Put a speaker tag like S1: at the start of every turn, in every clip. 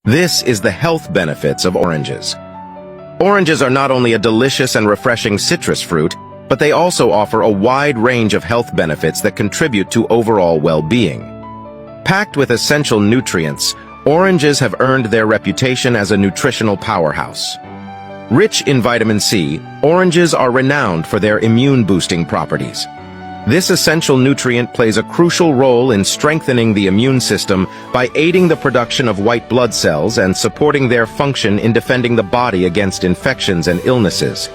S1: This is the health benefits of oranges. Oranges are not only a delicious and refreshing citrus fruit, but they also offer a wide range of health benefits that contribute to overall well-being. Packed with essential nutrients, oranges have earned their reputation as a nutritional powerhouse. Rich in vitamin C, oranges are renowned for their immune-boosting properties. This essential nutrient plays a crucial role in strengthening the immune system by aiding the production of white blood cells and supporting their function in defending the body against infections and illnesses.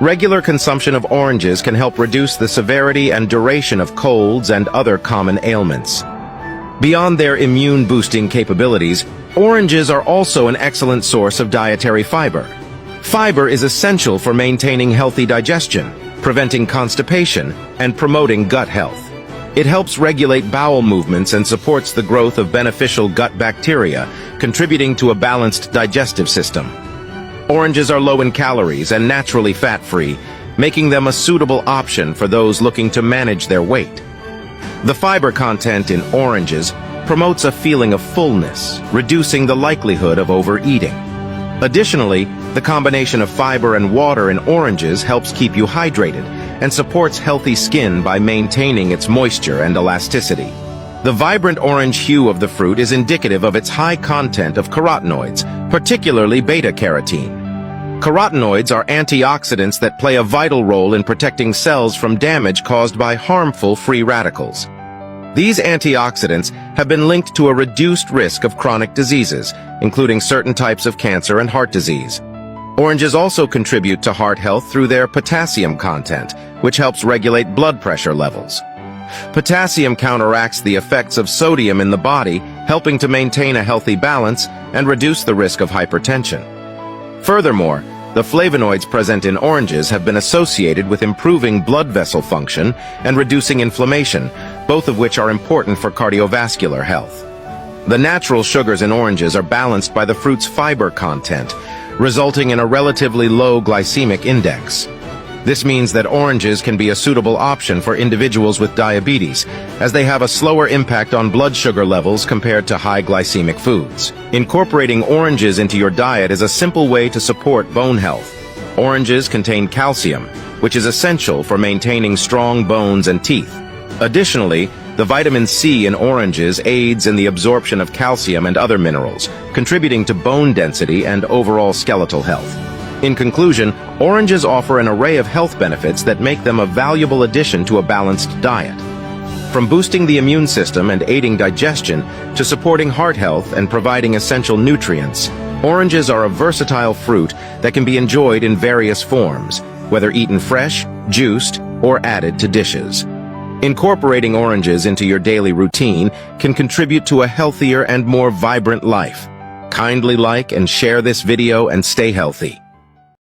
S1: Regular consumption of oranges can help reduce the severity and duration of colds and other common ailments. Beyond their immune-boosting capabilities, oranges are also an excellent source of dietary fiber. Fiber is essential for maintaining healthy digestion, preventing constipation, and promoting gut health. It helps regulate bowel movements and supports the growth of beneficial gut bacteria, contributing to a balanced digestive system. Oranges are low in calories and naturally fat-free, making them a suitable option for those looking to manage their weight. The fiber content in oranges promotes a feeling of fullness, reducing the likelihood of overeating. Additionally, the combination of fiber and water in oranges helps keep you hydrated and supports healthy skin by maintaining its moisture and elasticity. The vibrant orange hue of the fruit is indicative of its high content of carotenoids, particularly beta-carotene. Carotenoids are antioxidants that play a vital role in protecting cells from damage caused by harmful free radicals. These antioxidants have been linked to a reduced risk of chronic diseases, including certain types of cancer and heart disease. Oranges also contribute to heart health through their potassium content, which helps regulate blood pressure levels. Potassium counteracts the effects of sodium in the body, helping to maintain a healthy balance and reduce the risk of hypertension. Furthermore, the flavonoids present in oranges have been associated with improving blood vessel function and reducing inflammation, both of which are important for cardiovascular health. The natural sugars in oranges are balanced by the fruit's fiber content, resulting in a relatively low glycemic index. This means that oranges can be a suitable option for individuals with diabetes, as they have a slower impact on blood sugar levels compared to high glycemic foods. Incorporating oranges into your diet is a simple way to support bone health. Oranges contain calcium, which is essential for maintaining strong bones and teeth. Additionally, the vitamin C in oranges aids in the absorption of calcium and other minerals, contributing to bone density and overall skeletal health. In conclusion, oranges offer an array of health benefits that make them a valuable addition to a balanced diet. From boosting the immune system and aiding digestion to supporting heart health and providing essential nutrients, oranges are a versatile fruit that can be enjoyed in various forms, whether eaten fresh, juiced, or added to dishes. Incorporating oranges into your daily routine can contribute to a healthier and more vibrant life. Kindly like and share this video and stay healthy.